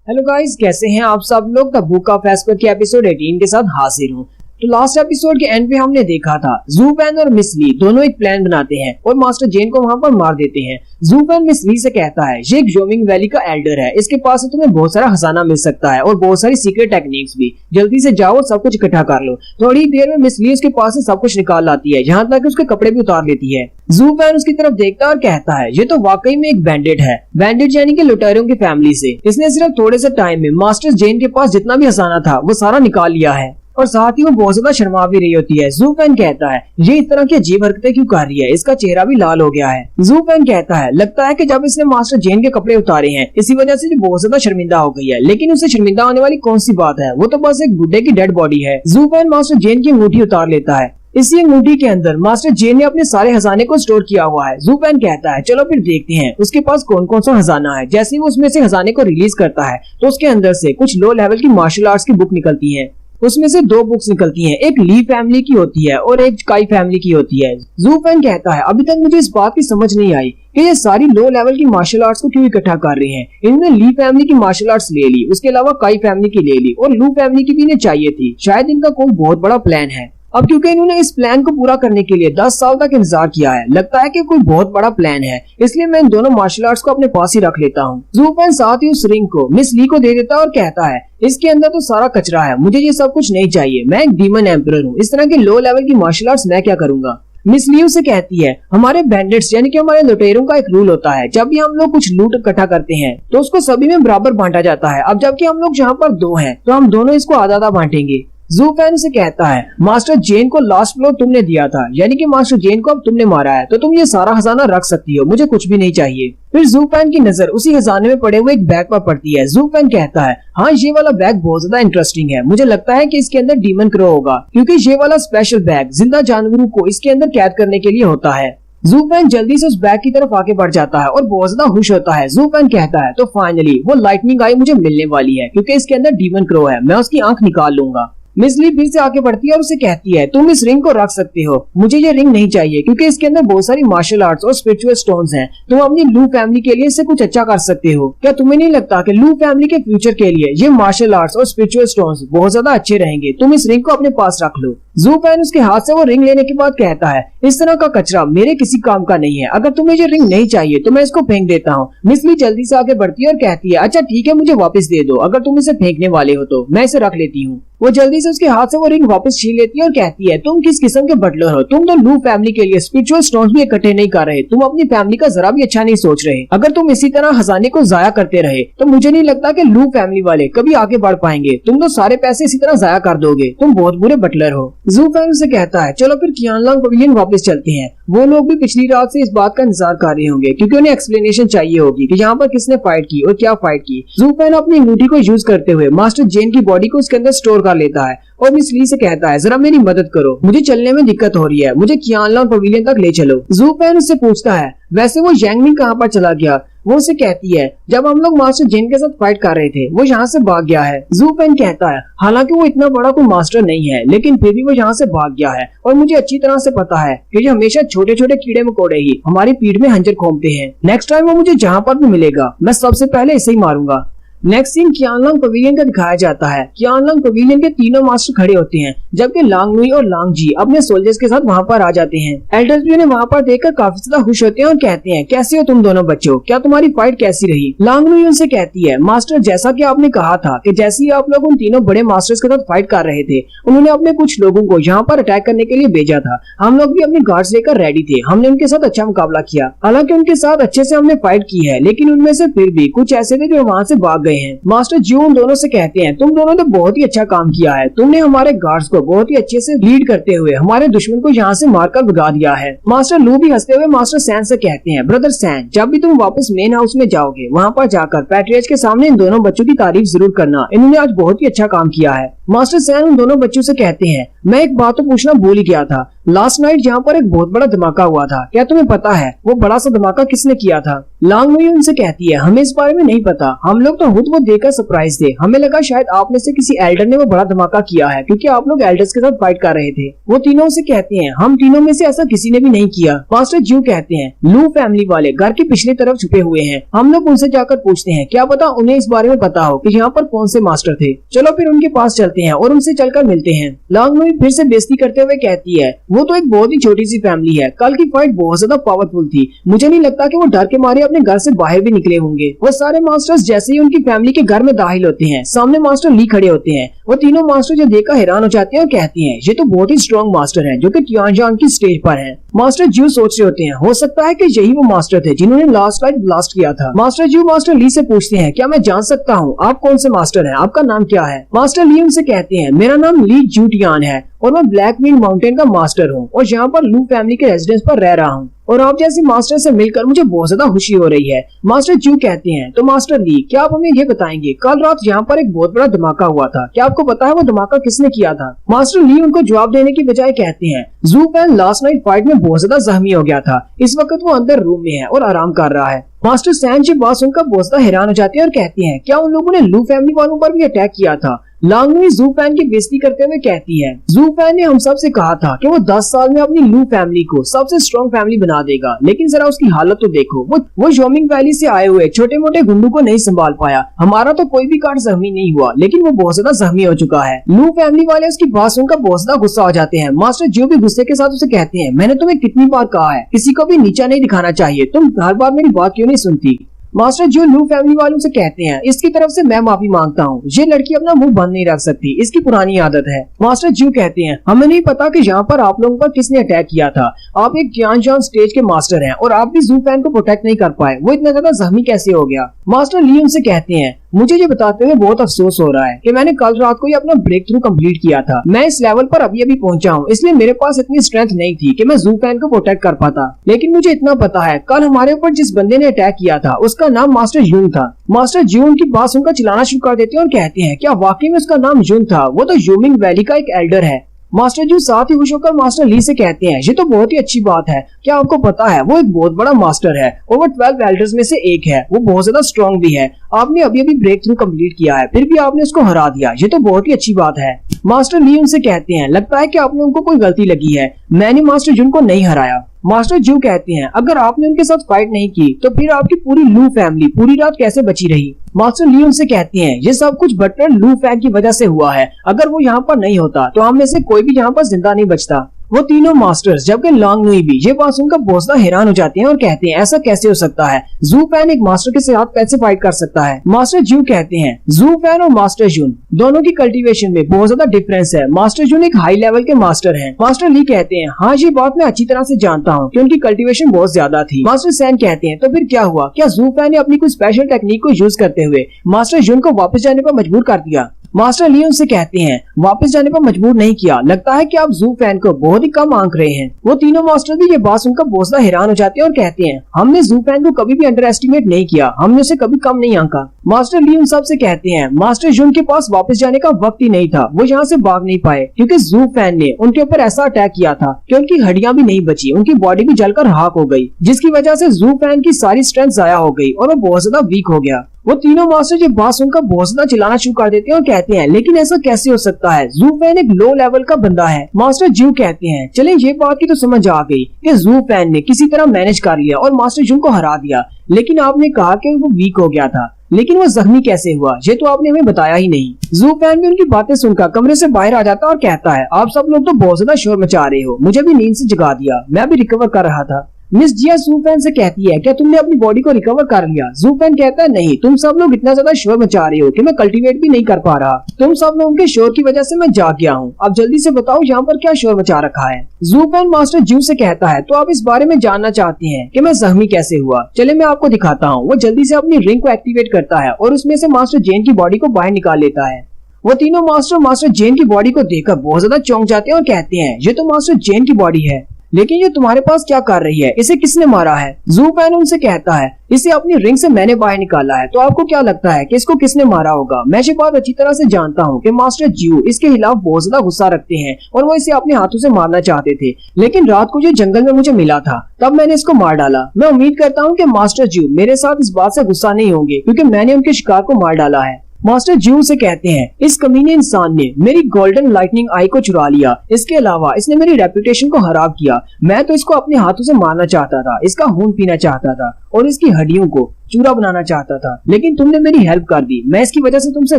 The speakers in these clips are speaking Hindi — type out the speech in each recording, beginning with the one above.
हेलो गाइस, कैसे हैं आप सब लोग। द बुक ऑफ एस्पर के एपिसोड 18 के साथ हाजिर हूँ। तो लास्ट एपिसोड के एंड पे हमने देखा था ज़ूपेन और मिस ली दोनों एक प्लान बनाते हैं और मास्टर जेन को वहां पर मार देते हैं। ज़ूपेन मिस ली से कहता है ये जोमिंग वैली का एल्डर है, इसके पास से तुम्हें बहुत सारा खजाना मिल सकता है और बहुत सारी सीक्रेट टेक्निक्स भी। जल्दी से जाओ और सब कुछ इकट्ठा कर लो। थोड़ी देर में मिस ली उसके पास से सब कुछ निकाल लाती है, यहाँ तक उसके कपड़े भी उतार लेती है। ज़ूपेन उसकी तरफ देखता है और कहता है ये तो वाकई में एक बैंडिट है। बैंडिट यानी कि लुटेरों की फैमिली से। इसने सिर्फ थोड़े से टाइम में मास्टर जेन के पास जितना भी खजाना था वो सारा निकाल लिया है और साथ ही वो बहुत ज्यादा शर्मा भी रही होती है। ज़ूपेन कहता है ये इस तरह की अजीब हरकतें क्यों कर रही है, इसका चेहरा भी लाल हो गया है। ज़ूपेन कहता है लगता है कि जब इसने मास्टर जेन के कपड़े उतारे हैं इसी वजह से ये बहुत ज्यादा शर्मिंदा हो गई है, लेकिन उसे शर्मिंदा होने वाली कौन सी बात है, वो तो बस एक बुड्ढे की डेड बॉडी है। ज़ूपेन मास्टर जेन की अंगूठी उतार लेता है। इसी अंगूठी के अंदर मास्टर जेन ने अपने सारे खजाने को स्टोर किया हुआ है। ज़ूपेन कहता है चलो फिर देखते हैं उसके पास कौन कौन सा खजाना है। जैसे ही वो उसमें से खजाने को रिलीज करता है तो उसके अंदर से कुछ लो लेवल की मार्शल आर्ट्स की बुक निकलती है। उसमें से दो बुक्स निकलती हैं, एक ली फैमिली की होती है और एक काई फैमिली की होती है। ज़ूपेन कहता है अभी तक मुझे इस बात की समझ नहीं आई कि ये सारी लो लेवल की मार्शल आर्ट्स को क्यों इकट्ठा कर रहे हैं। इन्होंने ली फैमिली की मार्शल आर्ट्स ले ली, उसके अलावा काई फैमिली की ले ली और लू फैमिली की भी इन्हें चाहिए थी। शायद इनका कोई बहुत बड़ा प्लान है। अब क्योंकि इन्होंने इस प्लान को पूरा करने के लिए 10 साल तक इंतजार किया है, लगता है कि कोई बहुत बड़ा प्लान है, इसलिए मैं इन दोनों मार्शल आर्ट्स को अपने पास ही रख लेता हूँ। ज़ूपेन साथ ही उस रिंग को मिस ली को दे देता है और कहता है इसके अंदर तो सारा कचरा है, मुझे ये सब कुछ नहीं चाहिए, मैं एक डीमन एम्परर हूँ, इस तरह की लो लेवल की मार्शल आर्ट्स मैं क्या करूंगा। मिस ली से कहती है हमारे बैंडिट्स यानी कि हमारे लुटेरों का एक रूल होता है, जब भी हम लोग कुछ लूट इकट्ठा करते हैं तो उसको सभी में बराबर बांटा जाता है। अब जबकि हम लोग जहाँ पर दो हैं तो हम दोनों इसको आधा आधा बांटेंगे। ज़ूपेन से कहता है मास्टर जेन को लास्ट ब्लो तुमने दिया था, यानी कि मास्टर जेन को अब तुमने मारा है, तो तुम ये सारा खजाना रख सकती हो, मुझे कुछ भी नहीं चाहिए। फिर ज़ूपेन की नजर उसी खजाने में पड़े हुए एक बैग पर पड़ती है। ज़ूपेन कहता है हाँ ये वाला बैग बहुत ज्यादा इंटरेस्टिंग है, मुझे लगता है कि इसके अंदर डीमन क्रो होगा, क्योंकि ये वाला स्पेशल बैग जिंदा जानवरों को इसके अंदर कैद करने के लिए होता है। ज़ूपेन जल्दी से उस बैग की तरफ आगे बढ़ जाता है और बहुत ज्यादा खुश होता है। ज़ूपेन कहता है तो फाइनली वो लाइटनिंग आई मुझे मिलने वाली है, क्योंकि इसके अंदर डीमन क्रो है, मैं उसकी आंख निकाल लूंगा। मिस ली फिर से आगे बढ़ती है और उसे कहती है तुम इस रिंग को रख सकते हो, मुझे ये रिंग नहीं चाहिए क्योंकि इसके अंदर बहुत सारी मार्शल आर्ट्स और स्पिरिचुअल स्टोन्स हैं, तुम अपनी लू फैमिली के लिए इससे कुछ अच्छा कर सकते हो। क्या तुम्हें नहीं लगता कि लू फैमिली के फ्यूचर के लिए ये मार्शल आर्ट्स और स्पिरिचुअल स्टोन्स बहुत ज्यादा अच्छे रहेंगे, तुम इस रिंग को अपने पास रख लो। ज़ूपेन उसके हाथ से वो रिंग लेने के बाद कहता है इस तरह का कचरा मेरे किसी काम का नहीं है, अगर तुम्हें ये रिंग नहीं चाहिए तो मैं इसको फेंक देता हूँ। मिस ली जल्दी से आगे बढ़ती है और कहती है अच्छा ठीक है, मुझे वापस दे दो, अगर तुम इसे फेंकने वाले हो तो मैं इसे रख लेती हूँ। वो जल्दी से उसके हाथ से वो रिंग वापस छीन लेती है और कहती है तुम किस किस्म के बटलर हो, तुम तो लू फैमिली के लिए स्पिरिचुअल स्टोन्स भी इकट्ठे नहीं कर रहे, तुम अपनी फैमिली का जरा भी अच्छा नहीं सोच रहे। अगर तुम इसी तरह खजाने को जाया करते रहे तो मुझे नहीं लगता कि लू फैमिली वाले कभी आगे बढ़ पाएंगे, तुम तो सारे पैसे इसी तरह जाया कर दोगे, तुम बहुत बुरे बटलर हो। ज़ूपेन से कहता है चलो फिर क़ियानलांग पवेलियन वापस चलते हैं। वो लोग भी पिछली रात से इस बात का इंतजार कर रहे होंगे, क्योंकि उन्हें एक्सप्लेनेशन चाहिए होगी कि यहाँ पर किसने फाइट की और क्या फाइट की। ज़ूपेन अपनी अंगूठी को यूज करते हुए मास्टर जेन की बॉडी को उसके अंदर स्टोर कर लेता है और मिस ली से कहता है जरा मेरी मदद करो, मुझे चलने में दिक्कत हो रही है, मुझे क़ियानलांग पवेलियन तक ले चलो। ज़ूपेन उससे पूछता है वैसे वो यांगमिंग कहाँ पर चला गया। वो उसे कहती है जब हम लोग मास्टर जेन के साथ फाइट कर रहे थे वो यहाँ से भाग गया है। ज़ूपेन कहता है हालांकि वो इतना बड़ा कोई मास्टर नहीं है, लेकिन फिर भी वो यहाँ से भाग गया है और मुझे अच्छी तरह से पता है कि ये हमेशा छोटे छोटे कीड़े मकोड़े ही हमारी पीठ में हंजर घोंपते हैं। नेक्स्ट टाइम वो मुझे जहाँ पर भी मिलेगा मैं सबसे पहले इसे ही मारूंगा। नेक्स्ट सीन क़ियानलांग पवेलियन का दिखाया जाता है। क़ियानलांग पवेलियन के तीनों मास्टर खड़े होते हैं, जबकि लांग नुई और लांग जी अपने सोल्जर्स के साथ वहाँ पर आ जाते हैं। एल्डर्स भी उन्हें वहाँ पर देखकर काफी ज्यादा खुश होते हैं और कहते हैं कैसे हो तुम दोनों बच्चों, क्या तुम्हारी फाइट कैसी रही। लांग नुई उनसे कहती है मास्टर जैसा कि आपने कहा था कि जैसे ही आप लोग उन तीनों बड़े मास्टर्स के साथ फाइट कर रहे थे उन्होंने अपने कुछ लोगों को यहाँ पर अटैक करने के लिए भेजा था, हम लोग भी अपने गार्ड्स लेकर रेडी थे, हमने उनके साथ अच्छा मुकाबला किया, हालांकि उनके साथ अच्छे से हमने फाइट की है, लेकिन उनमें से फिर भी कुछ ऐसे थे जो वहाँ से भाग गए हैं। मास्टर उन दोनों से कहते हैं तुम दोनों ने बहुत ही अच्छा काम किया है, तुमने हमारे गार्ड्स को बहुत ही अच्छे से लीड करते हुए हमारे दुश्मन को यहाँ से मारकर भगा दिया है। मास्टर लू भी हंसते हुए मास्टर सैन से कहते हैं ब्रदर सैन जब भी तुम वापस मेन हाउस में जाओगे वहाँ पर जाकर पैट्रियर्च के सामने इन दोनों बच्चों की तारीफ जरूर करना, इन्होंने आज बहुत ही अच्छा काम किया है। मास्टर सैन उन दोनों बच्चों से कहते हैं, मैं एक बात तो पूछना भूल ही गया था। लास्ट नाइट यहाँ पर एक बहुत बड़ा धमाका हुआ था, क्या तुम्हें पता है वो बड़ा सा धमाका किसने किया था? लांगनुई उनसे कहती है, हमें इस बारे में नहीं पता, हम लोग तो खुद वो देखकर सरप्राइज थे, हमें लगा शायद आप में से किसी एल्डर ने वो बड़ा धमाका किया है क्योंकि आप लोग एल्डर्स के साथ फाइट कर रहे थे। वो तीनों से कहते हैं, हम तीनों में से ऐसा किसी ने भी नहीं किया। मास्टर ज्यू कहते हैं, लू फैमिली वाले घर की पिछली तरफ छुपे हुए हैं, हम लोग उनसे जाकर पूछते हैं, क्या पता उन्हें इस बारे में पता हो कि यहाँ पर कौन से मास्टर थे। चलो फिर उनके पास चलते हैं और उनसे चलकर मिलते हैं। लांगनुई फिर से बेइज्जती करते हुए कहती है, वो तो एक बहुत ही छोटी सी फैमिली है, कल की फाइट बहुत ज्यादा पावरफुल थी, मुझे नहीं लगता कि वो डर के मारे अपने घर से बाहर भी निकले होंगे। वो सारे मास्टर्स जैसे ही उनकी फैमिली के घर में दाखिल होते हैं, सामने मास्टर ली खड़े होते हैं। वो तीनों मास्टर जो देखकर हैरान हो जाते हैं और कहते हैं, ये तो बहुत ही स्ट्रॉन्ग मास्टर है जो कि तियानजान की स्टेज पर है। मास्टर ज्यू सोच रहे होते हैं, हो सकता है कि यही वो मास्टर थे जिन्होंने लास्ट नाइट ब्लास्ट किया था। मास्टर ज्यू मास्टर ली से पूछते हैं, क्या मैं जान सकता हूँ आप कौन से मास्टर हैं, आपका नाम क्या है? मास्टर ली उनसे कहते हैं, मेरा नाम ली जूटियान है और मैं ब्लैक विंड माउंटेन का मास्टर हूँ और यहाँ पर लू फैमिली के रेजिडेंस पर रह रहा हूँ और आप जैसे मास्टर से मिलकर मुझे बहुत ज्यादा खुशी हो रही है। मास्टर ज्यू कहते हैं, तो मास्टर ली, क्या आप हमें ये बताएंगे कल रात यहाँ पर एक बहुत बड़ा धमाका हुआ था, क्या आपको पता है वो धमाका किसने किया था? मास्टर ली उनको जवाब देने की बजाय कहते हैं, जू फैन लास्ट नाइट फाइट में बहुत ज्यादा जख्मी हो गया था, इस वक्त वो अंदर रूम में है और आराम कर रहा है। मास्टर सैन जी बात सुनकर बहुत ज्यादा हैरान हो जाते हैं और कहते हैं, क्या उन लोगों ने लू फैमिली वालों पर भी अटैक किया था? लांगनुई जू फैन की बेइज्जती करते हुए कहती है, जू फैन ने हम सब से कहा था कि वो 10 साल में अपनी लू फैमिली को सबसे स्ट्रॉन्ग फैमिली बना देगा, लेकिन जरा उसकी हालत तो देखो, वो जोमिंग वैली से आए हुए छोटे मोटे गुंडों को नहीं संभाल पाया। हमारा तो कोई भी कार्ड जख्मी नहीं हुआ, लेकिन वो बहुत ज्यादा जख्मी हो चुका है। लू फैमिली वाले उसकी बात सुनकर बहुत ज्यादा गुस्सा हो जाते हैं। मास्टर ज्यू भी गुस्से के साथ उसे कहते हैं, मैंने तुम्हें कितनी बार कहा है किसी को भी नीचा नहीं दिखाना चाहिए, तुम हर बार मेरी बात क्यों नहीं सुनती? मास्टर ज्यू लू फैमिली वालों से कहते हैं, इसकी तरफ से मैं माफी मांगता हूँ, ये लड़की अपना मुंह बंद नहीं रख सकती, इसकी पुरानी आदत है। मास्टर ज्यू कहते हैं, हमें नहीं पता कि यहाँ पर आप लोगों पर किसने अटैक किया था, आप एक तियानजान स्टेज के मास्टर हैं और आप भी जू फैन को प्रोटेक्ट नहीं कर पाए, वो इतना ज्यादा जख्मी कैसे हो गया? मास्टर ली उनसे कहते हैं, मुझे ये बताते हुए बहुत अफसोस हो रहा है कि मैंने कल रात को ही अपना ब्रेक थ्रू कंप्लीट किया था, मैं इस लेवल पर अभी अभी पहुंचा हूँ, इसलिए मेरे पास इतनी स्ट्रेंथ नहीं थी कि मैं जू फैन को प्रोटेक्ट कर पाता, लेकिन मुझे इतना पता है कल हमारे ऊपर जिस बंदे ने अटैक किया था उसका नाम मास्टर यून था। मास्टर ज्यून की बात सुनकर चिल्लाना शुरू कर देते हैं और कहते हैं, क्या वाकई में उसका नाम यून था? वो तो जोमिंग वैली का एक एल्डर है। मास्टर ज्यू साथ ही खुश होकर मास्टर ली से कहते हैं, ये तो बहुत ही अच्छी बात है, क्या आपको पता है वो एक बहुत बड़ा मास्टर है और वो 12 एल्डर्स में से एक है, वो बहुत ज्यादा स्ट्रॉन्ग भी है, आपने अभी अभी ब्रेक थ्रू कंप्लीट किया है, फिर भी आपने उसको हरा दिया, ये तो बहुत ही अच्छी बात है। मास्टर ली उनसे कहते हैं, लगता है कि आप लोगों को कोई गलती लगी है, मैंने मास्टर जून को नहीं हराया। मास्टर ज्यू कहते हैं, अगर आपने उनके साथ फाइट नहीं की तो फिर आपकी पूरी लू फैमिली पूरी रात कैसे बची रही? मास्टर ली उनसे कहते हैं, ये सब कुछ बटलर लू फैन की वजह से हुआ है, अगर वो यहाँ पर नहीं होता तो हम में से कोई भी यहाँ पर जिंदा नहीं बचता। वो तीनों मास्टर्स जबकि लांगनुई भी ये बात सुनकर बहुत ज्यादा हैरान हो जाते हैं और कहते हैं, ऐसा कैसे हो सकता है, जू फैन एक मास्टर के साथ कैसे फाइट कर सकता है? मास्टर ज्यू कहते हैं, जू फैन और मास्टर जून दोनों की कल्टीवेशन में बहुत ज्यादा डिफरेंस है, मास्टर जून एक हाई लेवल के मास्टर हैं। मास्टर ली कहते हैं, हाँ ये बात मैं अच्छी तरह से जानता हूँ कि उनकी कल्टीवेशन बहुत ज्यादा थी। मास्टर सैन कहते हैं, तो फिर क्या हुआ, क्या जू फैन ने अपनी कोई स्पेशल टेक्निक को यूज करते हुए मास्टर जून को वापस जाने पर मजबूर कर दिया? मास्टर ली उनसे कहते हैं, वापस जाने पर मजबूर नहीं किया, लगता है कि आप जू फैन को बहुत ही कम आंक रहे हैं। वो तीनों मास्टर भी ये बात सुनकर बहुत ज्यादा हैरान हो जाते हैं और कहते हैं, हमने जू फैन को कभी भी अंडर एस्टिमेट नहीं किया, हमने उसे कभी कम नहीं आंका। मास्टर ली उन सब से कहते हैं, मास्टर जून के पास वापस जाने का वक्त ही नहीं था, वो यहाँ से भाग नहीं पाए क्योंकि जू फैन ने उनके ऊपर ऐसा अटैक किया था कि उनकी हड्डियां भी नहीं बची, उनकी बॉडी भी जलकर राख हो गई, जिसकी वजह से जू फैन की सारी स्ट्रेंथ जाया हो गई और वो बहुत ज्यादा वीक हो गया। वो तीनों मास्टर ये बात सुनकर बहुत ज्यादा चिल्लाना शुरू कर देते हैं और कहते हैं, लेकिन ऐसा कैसे हो सकता है, जू फैन एक लो लेवल का बंदा है। मास्टर ज्यू कहते हैं, चले ये बात की तो समझ आ गई कि जू फैन ने किसी तरह मैनेज कर लिया और मास्टर जू को हरा दिया, लेकिन आपने कहा कि वो वीक हो गया था, लेकिन वो जख्मी कैसे हुआ, ये तो आपने हमें बताया ही नहीं। जू फैन भी उनकी बातें सुनकर कमरे से बाहर आ जाता और कहता है, आप सब लोग तो बहुत ज्यादा शोर मचा रहे हो, मुझे भी नींद से जगा दिया, मैं भी रिकवर कर रहा था। मिस जिया जू फैन से कहती है, क्या तुमने अपनी बॉडी को रिकवर कर लिया? जू फैन कहता है, नहीं, तुम सब लोग इतना ज्यादा शोर मचा रहे हो कि मैं कल्टीवेट भी नहीं कर पा रहा, तुम सब लोगों के शोर की वजह से मैं जाग गया हूँ, अब जल्दी से बताओ यहाँ पर क्या शोर मचा रखा है? जू फैन मास्टर ज्यू से कहता है, तो आप इस बारे में जानना चाहते हैं कि मैं जख्मी कैसे हुआ, चले मैं आपको दिखाता हूँ। वो जल्दी से अपनी रिंग को एक्टिवेट करता है और उसमें से मास्टर जेन की बॉडी को बाहर निकाल लेता है। वो तीनों मास्टर जेन की बॉडी को देखकर बहुत ज्यादा चौंक जाते हैं और कहते हैं, ये तो मास्टर जेन की बॉडी है, लेकिन ये तुम्हारे पास क्या कर रही है, इसे किसने मारा है? ज़ू पेन उनसे कहता है इसे अपनी रिंग से मैंने बाहर निकाला है, तो आपको क्या लगता है कि इसको किसने मारा होगा? मैं ये बात अच्छी तरह से जानता हूँ कि मास्टर ज्यू इसके खिलाफ बहुत ज्यादा गुस्सा रखते हैं और वो इसे अपने हाथों से मारना चाहते थे, लेकिन रात को जो जंगल में मुझे मिला था तब मैंने इसको मार डाला। मैं उम्मीद करता हूँ कि मास्टर ज्यू मेरे साथ इस बात से गुस्सा नहीं होंगे क्योंकि मैंने उनके शिकार को मार डाला है। मास्टर ज्यू से कहते हैं इस कमीने इंसान ने मेरी गोल्डन लाइटनिंग आई को चुरा लिया, इसके अलावा इसने मेरी रेपुटेशन को खराब किया। मैं तो इसको अपने हाथों से मारना चाहता था, इसका खून पीना चाहता था और इसकी हड्डियों को चूरा बनाना चाहता था, लेकिन तुमने मेरी हेल्प कर दी। मैं इसकी वजह से तुमसे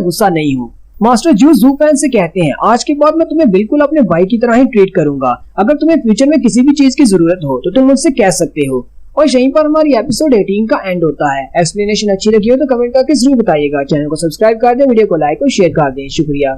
गुस्सा नहीं हूँ। मास्टर ज्यू ज़ू पेन से कहते हैं आज के बाद मैं तुम्हें बिल्कुल अपने भाई की तरह ही ट्रीट करूंगा। अगर तुम्हें फ्यूचर में किसी भी चीज की जरूरत हो तो तुम मुझसे कह सकते हो। और यहीं पर हमारी एपिसोड 18 का एंड होता है। एक्सप्लेनेशन अच्छी लगी हो तो कमेंट करके जरूर बताइएगा। चैनल को सब्सक्राइब कर दें, वीडियो को लाइक और शेयर कर दें। शुक्रिया।